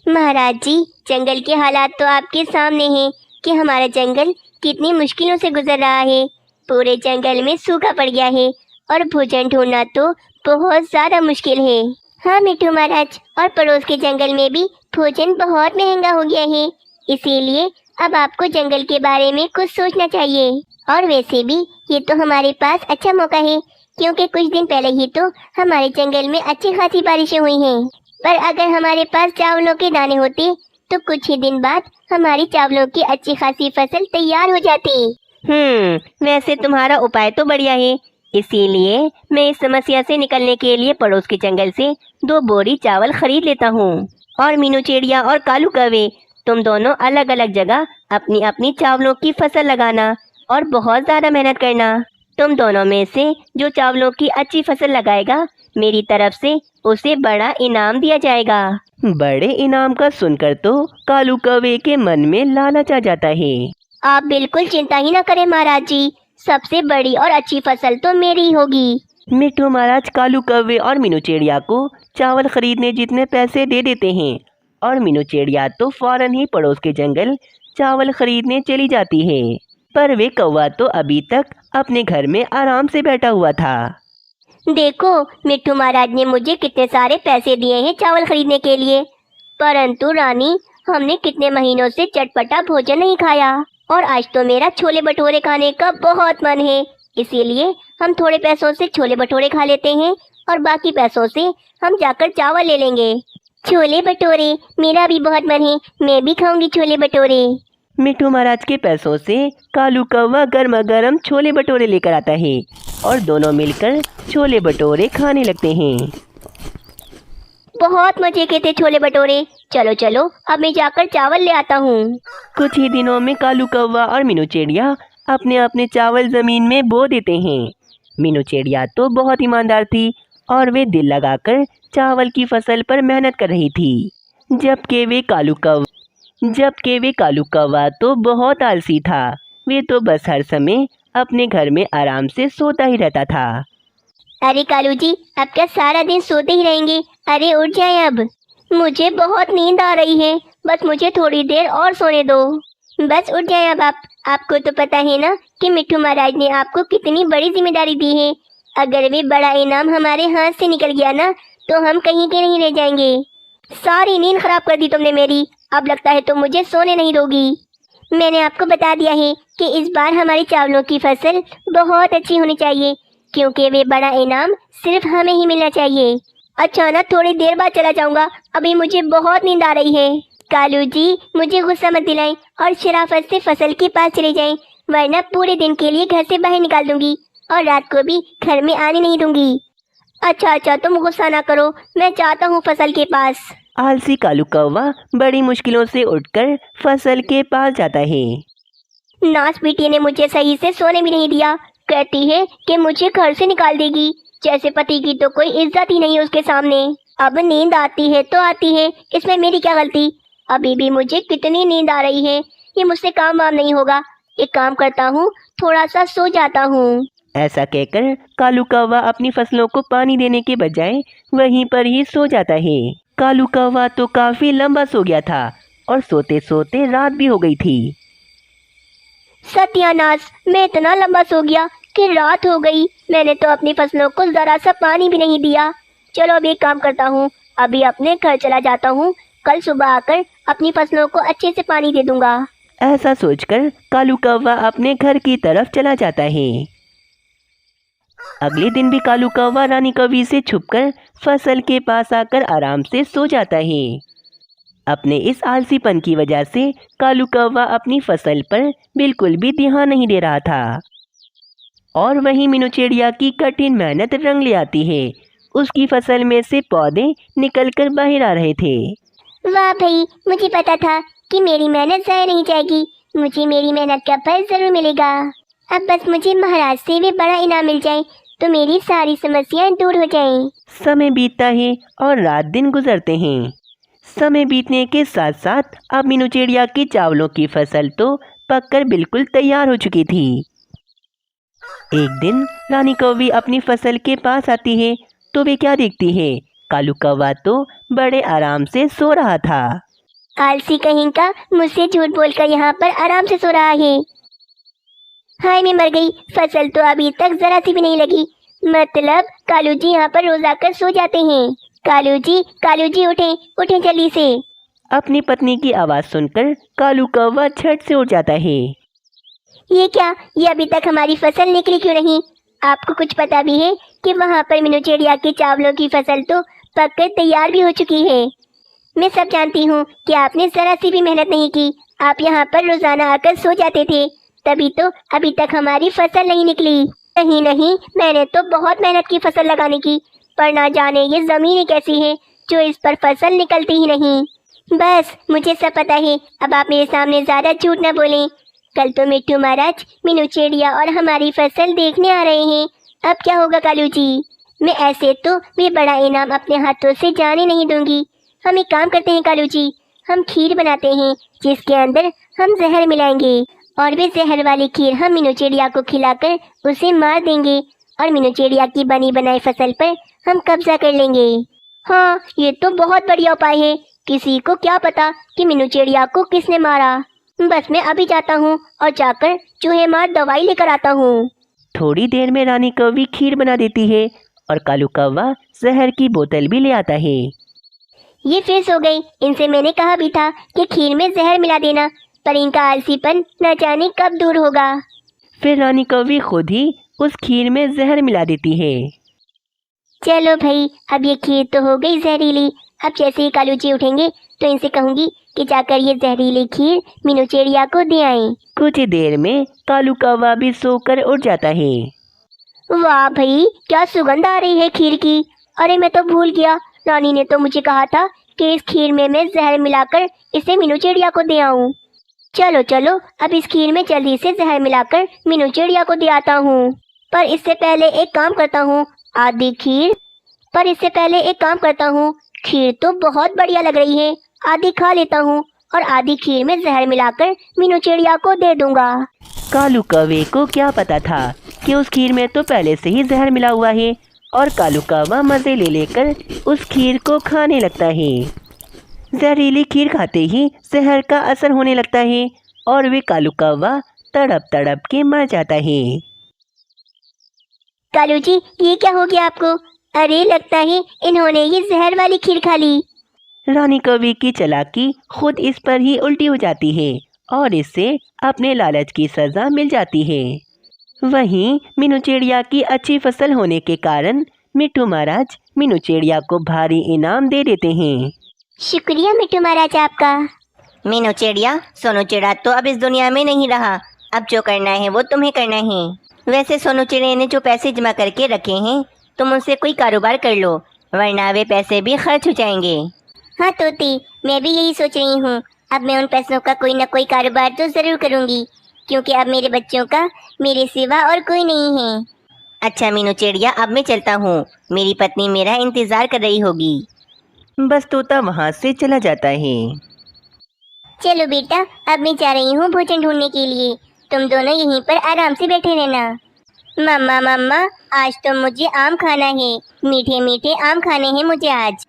महाराज जी, जंगल के हालात तो आपके सामने हैं कि हमारा जंगल कितनी मुश्किलों से गुजर रहा है। पूरे जंगल में सूखा पड़ गया है और भोजन ढूंढना तो बहुत ज़्यादा मुश्किल है। हाँ मिट्टू महाराज, और पड़ोस के जंगल में भी भोजन बहुत महंगा हो गया है। इसीलिए अब आपको जंगल के बारे में कुछ सोचना चाहिए। और वैसे भी ये तो हमारे पास अच्छा मौका है, क्योंकि कुछ दिन पहले ही तो हमारे जंगल में अच्छी खासी बारिशें हुई हैं। पर अगर हमारे पास चावलों के दाने होते तो कुछ ही दिन बाद हमारी चावलों की अच्छी खासी फसल तैयार हो जाती। वैसे तुम्हारा उपाय तो बढ़िया है। इसीलिए मैं इस समस्या से निकलने के लिए पड़ोस के जंगल से 2 बोरी चावल खरीद लेता हूँ। और मीनू चिड़िया और कालू कौवे, तुम दोनों अलग अलग जगह अपनी अपनी चावलों की फसल लगाना और बहुत ज़्यादा मेहनत करना। तुम दोनों में से जो चावलों की अच्छी फसल लगाएगा, मेरी तरफ से उसे बड़ा इनाम दिया जाएगा। बड़े इनाम का सुनकर तो कालू कौवे के मन में लालच आ जाता है। आप बिल्कुल चिंता ही ना करें महाराज जी, सबसे बड़ी और अच्छी फसल तो मेरी ही होगी। मिट्टू महाराज कालू कौवे और मीनू चिड़िया को चावल खरीदने जितने पैसे दे देते हैं और मीनू चिड़िया तो फौरन ही पड़ोस के जंगल चावल खरीदने चली जाती है। पर वे कौवा तो अभी तक अपने घर में आराम से बैठा हुआ था। देखो, मिट्टू महाराज ने मुझे कितने सारे पैसे दिए हैं चावल खरीदने के लिए, परंतु रानी, हमने कितने महीनों से चटपटा भोजन नहीं खाया और आज तो मेरा छोले भटूरे खाने का बहुत मन है। इसीलिए हम थोड़े पैसों से छोले भटूरे खा लेते हैं और बाकी पैसों से हम जाकर चावल ले लेंगे। छोले भटूरे, मेरा भी बहुत मन है, मैं भी खाऊंगी छोले भटूरे। मिट्टू महाराज के पैसों से कालू कौवा गर्मा गर्म छोले भटूरे लेकर आता है और दोनों मिलकर छोले भटूरे खाने लगते हैं। बहुत मजे के थे छोले भटूरे। चलो चलो, अब मैं जाकर चावल ले आता हूँ। कुछ ही दिनों में कालू कौवा और मीनू चिड़िया अपने अपने चावल जमीन में बो देते हैं। मीनू चिड़िया तो बहुत ईमानदार थी और वे दिल लगाकर चावल की फसल पर मेहनत कर रही थी, जबकि वे कालू कौवा तो बहुत आलसी था। वे तो बस हर समय अपने घर में आराम से सोता ही रहता था। अरे कालू जी, अब क्या सारा दिन सोते ही रहेंगे? अरे उठ जाएं अब, मुझे बहुत नींद आ रही है, बस मुझे थोड़ी देर और सोने दो। बस उठ जाएं अब आप। आपको तो पता है ना कि मिट्टू महाराज ने आपको कितनी बड़ी जिम्मेदारी दी है। अगर वे बड़ा इनाम हमारे हाथ से निकल गया ना, तो हम कहीं के नहीं रह जाएंगे। सारी नींद खराब कर दी तुमने मेरी। अब लगता है तुम मुझे सोने नहीं दोगी। मैंने आपको बता दिया है कि इस बार हमारी चावलों की फसल बहुत अच्छी होनी चाहिए, क्योंकि वे बड़ा इनाम सिर्फ हमें ही मिलना चाहिए। अच्छा ना, थोड़ी देर बाद चला जाऊंगा, अभी मुझे बहुत नींद आ रही है। कालू जी, मुझे गुस्सा मत दिलाएं और शराफत से फसल के पास चले जाएं, वरना पूरे दिन के लिए घर से बाहर निकाल दूंगी और रात को भी घर में आने नहीं दूंगी। अच्छा, तुम गुस्सा ना करो, मैं चाहता हूँ फसल के पास। आलसी कालू कौवा बड़ी मुश्किलों से उठकर फसल के पास जाता है। नाच बेटी ने मुझे सही से सोने भी नहीं दिया, कहती है कि मुझे घर से निकाल देगी, जैसे पति की तो कोई इज्जत ही नहीं उसके सामने। अब नींद आती है तो आती है, इसमें मेरी क्या गलती? अभी भी मुझे कितनी नींद आ रही है, ये मुझसे काम वाम नहीं होगा। एक काम करता हूँ, थोड़ा सा सो जाता हूँ। ऐसा कहकर कालू कौवा अपनी फसलों को पानी देने के बजाय वहीं पर ही सो जाता है। कालू कौवा तो काफी लंबा सो गया था और सोते सोते रात भी हो गई थी। सत्यानाश, मैं इतना लंबा सो गया कि रात हो गई। मैंने तो अपनी फसलों को जरा सा पानी भी नहीं दिया। चलो अब एक काम करता हूँ, अभी अपने घर चला जाता हूँ, कल सुबह आकर अपनी फसलों को अच्छे से पानी दे दूंगा। ऐसा सोचकर कालू कौवा अपने घर की तरफ चला जाता है। अगले दिन भी कालू कौवा रानी कौवी से छुपकर फसल के पास आकर आराम से सो जाता है। अपने इस आलसीपन की वजह से कालू कौवा अपनी फसल पर बिल्कुल भी ध्यान नहीं दे रहा था और वहीं मीनू चिड़िया की कठिन मेहनत रंग ले आती है। उसकी फसल में से पौधे निकलकर बाहर आ रहे थे। वाह भाई, मुझे पता था कि मेरी मेहनत ज़ाया नहीं जाएगी, मुझे मेरी मेहनत का फल जरूर मिलेगा। अब बस मुझे महाराज से भी बड़ा इनाम मिल जाए तो मेरी सारी समस्याएं दूर हो जाएं। समय बीतता है और रात दिन गुजरते हैं। समय बीतने के साथ साथ अब मीनू चिड़िया की चावलों की फसल तो पककर बिल्कुल तैयार हो चुकी थी। एक दिन रानी कौवी अपनी फसल के पास आती है तो वे क्या देखती है? कालू कौवा तो बड़े आराम से सो रहा था। आलसी कहीं का मुझसे झूठ बोलकर यहाँ पर आराम से सो रहा है। हाय मैं मर गई, फसल तो अभी तक जरा सी भी नहीं लगी। मतलब कालू जी यहाँ पर रोज आकर सो जाते हैं। कालू जी उठें, उठें जल्दी से। अपनी पत्नी की आवाज़ सुनकर कालू कौवा झट से उठ जाता है। ये क्या, ये अभी तक हमारी फसल निकली क्यों नहीं? आपको कुछ पता भी है कि वहाँ पर मीनू चिड़िया के चावलों की फसल तो पककर तैयार भी हो चुकी है। मैं सब जानती हूँ कि आपने जरा सी भी मेहनत नहीं की। आप यहाँ पर रोजाना आकर सो जाते थे, तभी तो अभी तक हमारी फसल नहीं निकली। नहीं नहीं, मैंने तो बहुत मेहनत की फसल लगाने की, पर ना जाने ये जमीन ही कैसी है जो इस पर फसल निकलती ही नहीं। बस मुझे सब पता है, अब आप मेरे सामने ज्यादा झूठ न बोलें। कल तो मिट्टू महाराज, मीनू चिड़िया और हमारी फसल देखने आ रहे हैं। अब क्या होगा कालू जी? मैं ऐसे तो मैं बड़ा इनाम अपने हाथों से जाने नहीं दूंगी। हम एक काम करते हैं कालू जी, हम खीर बनाते हैं जिसके अंदर हम जहर मिलाएंगे, और वे जहर वाली खीर हम मीनू चिड़िया को खिलाकर उसे मार देंगे, और मीनू चिड़िया की बनी बनाई फसल पर हम कब्जा कर लेंगे। हाँ, ये तो बहुत बढ़िया उपाय है। किसी को क्या पता कि मीनू चिड़िया को किसने मारा। बस मैं अभी जाता हूँ और जाकर चूहे मार दवाई लेकर आता हूँ। थोड़ी देर में रानी कौवी खीर बना देती है और कालू कौवा जहर की बोतल भी ले आता है। ये फिर सो गई। इनसे मैंने कहा भी था कि खीर में जहर मिला देना, पर इनका आलसीपन न जाने कब दूर होगा। फिर रानी कौवी खुद ही उस खीर में जहर मिला देती है। चलो भाई, अब ये खीर तो हो गई जहरीली। अब जैसे ही कालू जी उठेंगे तो इनसे कहूंगी कि जाकर ये जहरीली खीर मीनू चिड़िया को दे आए। कुछ देर में कालू कौवा भी सोकर उठ जाता है। वाह भाई, क्या सुगंध आ रही है खीर की। अरे मैं तो भूल गया, रानी ने तो मुझे कहा था कि इस खीर में मैं जहर मिलाकर इसे मीनू चिड़िया को दे आऊं। चलो चलो, अब इस खीर में जल्दी से जहर मिलाकर मीनू चिड़िया को दे आता हूँ। पर इससे पहले एक काम करता हूँ, खीर तो बहुत बढ़िया लग रही है, आधी खा लेता हूँ और आधी खीर में जहर मिलाकर मीनू चिड़िया को दे दूंगा। कालू कौवे को क्या पता था कि उस खीर में तो पहले से ही जहर मिला हुआ है, और कालू कौवा मज़े ले लेकर उस खीर को खाने लगता है। जहरीली खीर खाते ही जहर का असर होने लगता है और वे कालू कौवा तड़प तड़प के मर जाता है। कालू जी, ये क्या हो गया आपको? अरे लगता है इन्होंने ये जहर वाली खीर खा ली। रानी कौवी की चालाकी खुद इस पर ही उल्टी हो जाती है और इससे अपने लालच की सज़ा मिल जाती है। वहीं मीनू चिड़िया की अच्छी फसल होने के कारण मिट्टू महाराज मीनू चिड़िया को भारी इनाम दे देते हैं। शुक्रिया मिट्टू महाराज आपका। मीनू चिड़िया, सोनू चिड़ा तो अब इस दुनिया में नहीं रहा। अब जो करना है वो तुम्हें करना है। वैसे सोनू चिड़े ने जो पैसे जमा करके रखे हैं, तुम उनसे कोई कारोबार कर लो, वरना वे पैसे भी खर्च हो जाएंगे। हाँ तोती, मैं भी यही सोच रही हूँ। अब मैं उन पैसों का कोई न कोई कारोबार तो ज़रूर करूँगी, क्योंकि अब मेरे बच्चों का मेरे सिवा और कोई नहीं है। अच्छा मीनू चिड़िया, अब मैं चलता हूँ, मेरी पत्नी मेरा इंतज़ार कर रही होगी। बस तोता वहाँ से चला जाता है। चलो बेटा, अब मैं जा रही हूँ भोजन ढूंढने के लिए। तुम दोनों यहीं पर आराम से बैठे रहना। मम्मा मम्मा, आज तो मुझे आम खाना है, मीठे मीठे आम खाने हैं मुझे आज।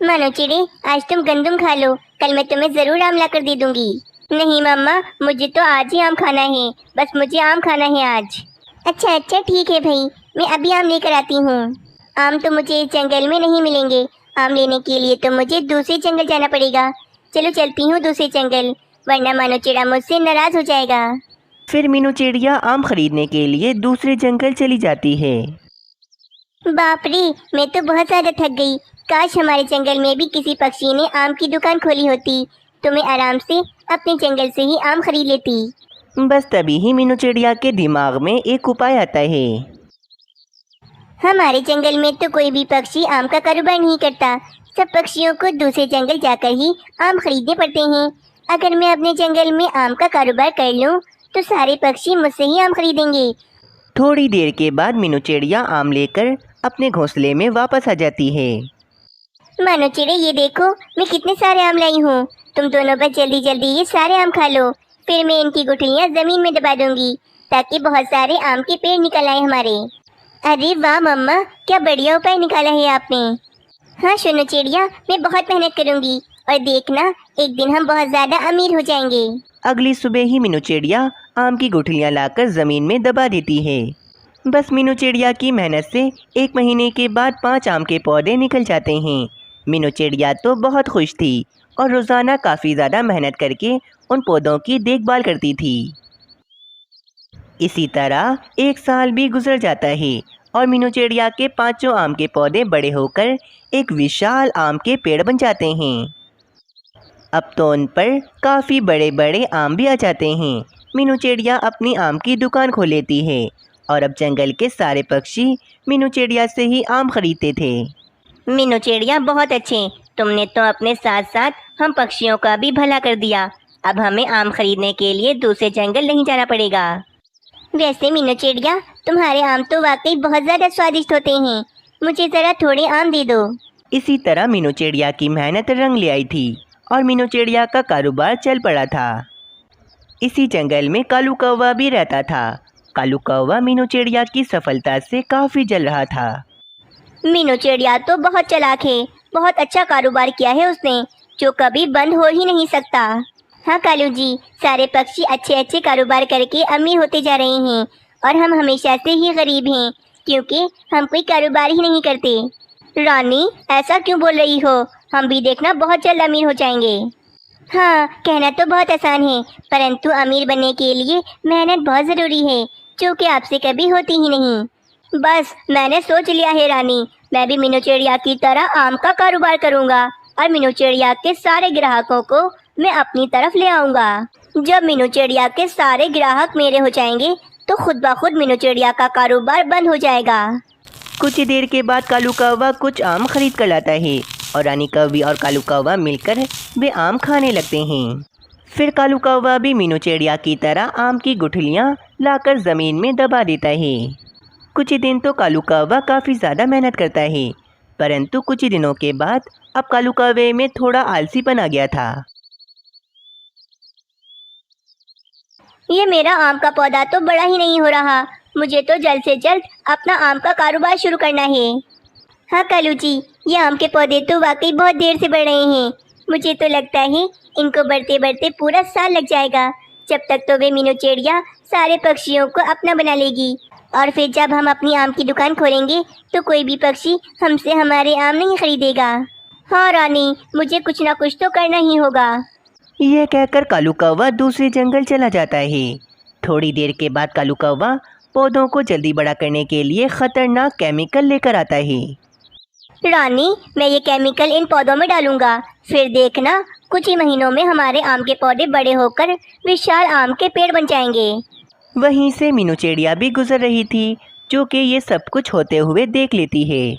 मानो चिड़े, आज तुम गंदम खा लो, कल मैं तुम्हें ज़रूर आम ला कर दे दूँगी। नहीं मम्मा, मुझे तो आज ही आम खाना है, बस मुझे आम खाना है आज। अच्छा अच्छा ठीक है भाई, मैं अभी आम लेकर आती हूँ। आम तो मुझे इस जंगल में नहीं मिलेंगे, आम लेने के लिए तो मुझे दूसरे जंगल जाना पड़ेगा। चलो चलती हूँ दूसरे जंगल, वरना मानो चिड़ा मुझसे नाराज़ हो जाएगा। फिर मीनू चिड़िया आम खरीदने के लिए दूसरे जंगल चली जाती है। बाप रे, मैं तो बहुत ज़्यादा थक गई। काश हमारे जंगल में भी किसी पक्षी ने आम की दुकान खोली होती, तो मैं आराम से अपने जंगल से ही आम खरीद लेती। बस तभी ही मीनू चिड़िया के दिमाग में एक उपाय आता है। हमारे जंगल में तो कोई भी पक्षी आम का कारोबार नहीं करता, सब पक्षियों को दूसरे जंगल जाकर ही आम खरीदने पड़ते हैं। अगर मैं अपने जंगल में आम का कारोबार कर लूँ तो सारे पक्षी मुझसे ही आम खरीदेंगे। थोड़ी देर के बाद मीनू चिड़िया आम लेकर अपने घोंसले में वापस आ जाती है। मानो चिड़े, ये देखो मैं कितने सारे आम लाई हूँ। तुम दोनों बस जल्दी जल्दी ये सारे आम खा लो, फिर मैं इनकी गुठलियाँ ज़मीन में दबा दूंगी ताकि बहुत सारे आम के पेड़ निकल आए हमारे। अरे वाह मम्मा, क्या बढ़िया उपाय निकाला है आपने। हाँ सुनो चिड़िया, मैं बहुत मेहनत करूँगी, और देखना एक दिन हम बहुत ज़्यादा अमीर हो जाएंगे। अगली सुबह ही मीनू चिड़िया आम की गुठलियाँ लाकर ज़मीन में दबा देती है। बस मीनू चिड़िया की मेहनत से 1 महीने के बाद 5 आम के पौधे निकल जाते हैं। मीनू चिड़िया तो बहुत खुश थी और रोज़ाना काफ़ी ज़्यादा मेहनत करके उन पौधों की देखभाल करती थी। इसी तरह 1 साल भी गुजर जाता है और मीनू चिड़िया के 5 आम के पौधे बड़े होकर एक विशाल आम के पेड़ बन जाते हैं। अब तो उन पर काफ़ी बड़े बड़े आम भी आ जाते हैं। मीनू चिड़िया अपनी आम की दुकान खोल लेती है और अब जंगल के सारे पक्षी मीनू चिड़िया से ही आम खरीदते थे। मीनू चिड़िया बहुत अच्छे, तुमने तो अपने साथ साथ हम पक्षियों का भी भला कर दिया। अब हमें आम खरीदने के लिए दूसरे जंगल नहीं जाना पड़ेगा। वैसे मीनू चिड़िया, तुम्हारे आम तो वाकई बहुत ज़्यादा स्वादिष्ट होते हैं। मुझे ज़रा थोड़े आम दे दो। इसी तरह मीनू चिड़िया की मेहनत रंग ले आई थी और मीनू चिड़िया का कारोबार चल पड़ा था। इसी जंगल में कालू कौवा भी रहता था। कालू कौवा मीनू चिड़िया की सफलता से काफ़ी जल रहा था। मीनू चिड़िया तो बहुत चालाक है, बहुत अच्छा कारोबार किया है उसने, जो कभी बंद हो ही नहीं सकता। हाँ कालू जी, सारे पक्षी अच्छे अच्छे कारोबार करके अमीर होते जा रहे हैं और हम हमेशा से ही गरीब हैं, क्योंकि हम कोई कारोबार ही नहीं करते। रानी, ऐसा क्यों बोल रही हो? हम भी देखना बहुत जल्द अमीर हो जाएंगे। हाँ, कहना तो बहुत आसान है, परंतु अमीर बनने के लिए मेहनत बहुत ज़रूरी है, जो कि आपसे कभी होती ही नहीं। बस मैंने सोच लिया है रानी, मैं भी मीनू चिड़िया की तरह आम का कारोबार करूँगा और मीनू चिड़िया के सारे ग्राहकों को मैं अपनी तरफ ले आऊँगा। जब मीनू चिड़िया के सारे ग्राहक मेरे हो जाएंगे तो खुद ब खुद मीनू चिड़िया का कारोबार बंद हो जाएगा। कुछ ही देर के बाद कालू कौवा कुछ आम खरीद कर लाता है और रानी कौवी और कालू कौवा मिलकर वे आम खाने लगते हैं। फिर कालू कौवा भी मीनू चिड़िया की तरह आम की गुठलियाँ लाकर ज़मीन में दबा देता है। कुछ ही दिन तो कालू कौवा काफ़ी ज़्यादा मेहनत करता है, परंतु कुछ ही दिनों के बाद अब कालू कौवे में थोड़ा आलसीपन आ गया था। ये मेरा आम का पौधा तो बड़ा ही नहीं हो रहा, मुझे तो जल्द से जल्द अपना आम का कारोबार शुरू करना है। हाँ कालू जी, ये आम के पौधे तो वाकई बहुत देर से बढ़ रहे हैं। मुझे तो लगता है इनको बढ़ते बढ़ते पूरा साल लग जाएगा। जब तक तो वे मीनू चिड़िया सारे पक्षियों को अपना बना लेगी और फिर जब हम अपनी आम की दुकान खोलेंगे तो कोई भी पक्षी हमसे हमारे आम नहीं खरीदेगा। हाँ रानी, मुझे कुछ ना कुछ तो करना ही होगा। यह कहकर कालू कौवा दूसरे जंगल चला जाता है। थोड़ी देर के बाद कालू कौवा पौधों को जल्दी बड़ा करने के लिए खतरनाक केमिकल लेकर आता है। रानी, मैं ये केमिकल इन पौधों में डालूंगा, फिर देखना कुछ ही महीनों में हमारे आम के पौधे बड़े होकर विशाल आम के पेड़ बन जाएंगे। वहीं से मीनू चिड़िया भी गुजर रही थी, जो कि ये सब कुछ होते हुए देख लेती है।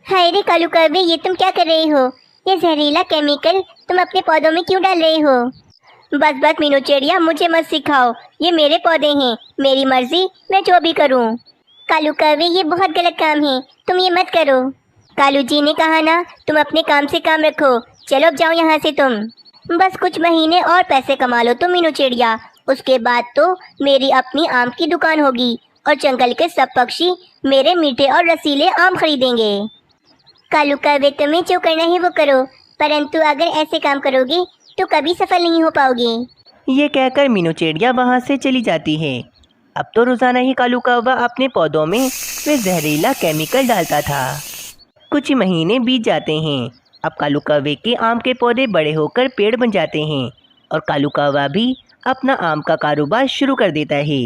हाय रे कालू कौवे, ये तुम क्या कर रहे हो? ये जहरीला केमिकल तुम अपने पौधों में क्यों डाल रहे हो? बस बस मीनू चिड़िया, मुझे मत सिखाओ, ये मेरे पौधे हैं, मेरी मर्जी, मैं जो भी करूं। कालू कौवे, ये बहुत गलत काम है, तुम ये मत करो। कालू जी ने कहा ना, तुम अपने काम से काम रखो, चलो अब जाओ यहाँ से तुम। बस कुछ महीने और पैसे कमा लो तुम मीनू चिड़िया, उसके बाद तो मेरी अपनी आम की दुकान होगी और जंगल के सब पक्षी मेरे मीठे और रसीले आम खरीदेंगे। कालू कौवे, तुम्हें जो करना है वो करो, परंतु अगर ऐसे काम करोगे तो कभी सफल नहीं हो पाओगे। ये कहकर मीनू चिड़िया वहाँ से चली जाती है। अब तो रोज़ाना ही कालू कौवा अपने पौधों में वे जहरीला केमिकल डालता था। कुछ ही महीने बीत जाते हैं। अब कालू कौवे के आम के पौधे बड़े होकर पेड़ बन जाते हैं और कालू कौवा भी अपना आम का कारोबार शुरू कर देता है।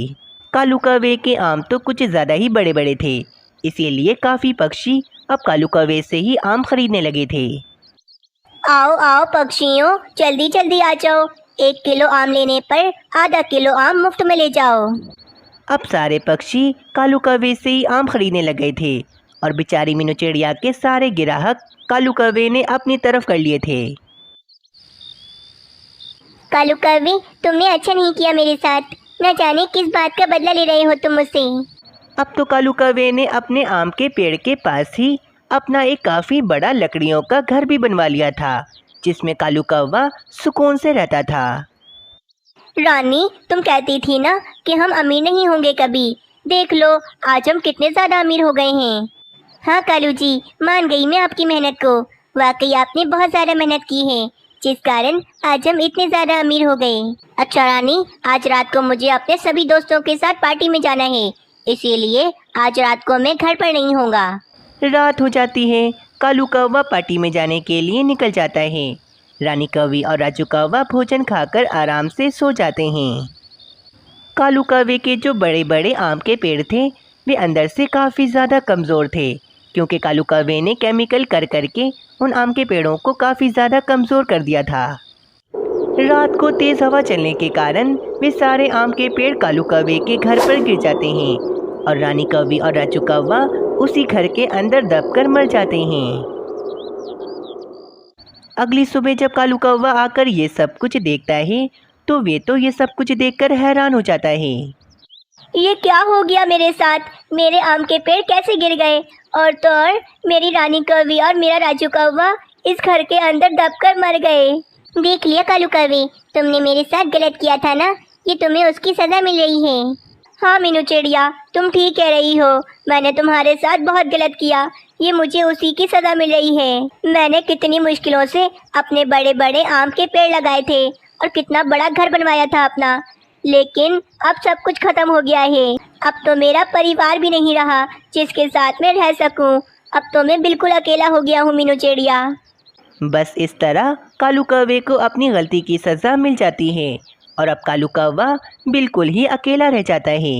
कालू कौवे के आम तो कुछ ज़्यादा ही बड़े बड़े थे, इसीलिए काफ़ी पक्षी अब कालू कौवे से ही आम खरीदने लगे थे। आओ आओ पक्षियों, जल्दी जल्दी आ जाओ, 1 किलो आम लेने पर आधा किलो आम मुफ्त में ले जाओ। अब सारे पक्षी कालू कौवे से ही आम खरीदने लगे थे और बेचारी मीनू चिड़िया के सारे ग्राहक कालू कौवे ने अपनी तरफ कर लिए थे। कालू कौवे, तुमने अच्छा नहीं किया मेरे साथ, न जाने किस बात का बदला ले रहे हो तुम मुझसे। अब तो कालू कौवे ने अपने आम के पेड़ के पास ही अपना एक काफ़ी बड़ा लकड़ियों का घर भी बनवा लिया था, जिसमें कालू कौवा सुकून से रहता था। रानी, तुम कहती थी ना कि हम अमीर नहीं होंगे कभी, देख लो आज हम कितने ज़्यादा अमीर हो गए हैं। हाँ कालू जी, मान गई मैं आपकी मेहनत को। वाकई आपने बहुत ज़्यादा मेहनत की है, जिस कारण आज हम इतने ज़्यादा अमीर हो गए। अच्छा रानी, आज रात को मुझे अपने सभी दोस्तों के साथ पार्टी में जाना है, इसीलिए आज रात को मैं घर पर नहीं होऊंगा। रात हो जाती है। कालू कौवा पार्टी में जाने के लिए निकल जाता है। रानी कौवी और राजू कौवा भोजन खाकर आराम से सो जाते हैं। कालू कौवे के जो बड़े बड़े आम के पेड़ थे वे अंदर से काफ़ी ज़्यादा कमज़ोर थे, क्योंकि कालू कौवे ने केमिकल कर करके उन आम के पेड़ों को काफ़ी ज़्यादा कमज़ोर कर दिया था। रात को तेज़ हवा चलने के कारण वे सारे आम के पेड़ कालू कौवे के घर पर गिर जाते हैं और रानी कौवी और राजू कौवा उसी घर के अंदर दबकर मर जाते हैं। अगली सुबह जब कालू कौवा आकर ये सब कुछ देखता है तो वे तो ये सब कुछ देखकर हैरान हो जाता है। ये क्या हो गया मेरे साथ? मेरे आम के पेड़ कैसे गिर गए? और तो और मेरी रानी कौवी और मेरा राजू कौवा इस घर के अंदर दबकर मर गए। देख लिया कालू कौवे, तुमने मेरे साथ गलत किया था ना, ये तुम्हें उसकी सज़ा मिल रही है। हाँ मीनू चिड़िया, तुम ठीक कह रही हो, मैंने तुम्हारे साथ बहुत गलत किया, ये मुझे उसी की सज़ा मिल रही है। मैंने कितनी मुश्किलों से अपने बड़े बड़े आम के पेड़ लगाए थे और कितना बड़ा घर बनवाया था अपना, लेकिन अब सब कुछ खत्म हो गया है। अब तो मेरा परिवार भी नहीं रहा जिसके साथ मैं रह सकूं। अब तो मैं बिल्कुल अकेला हो गया हूँ मीनू चिड़िया। बस इस तरह कालू कौवे को अपनी गलती की सज़ा मिल जाती है और अब कालू कौवा बिल्कुल ही अकेला रह जाता है।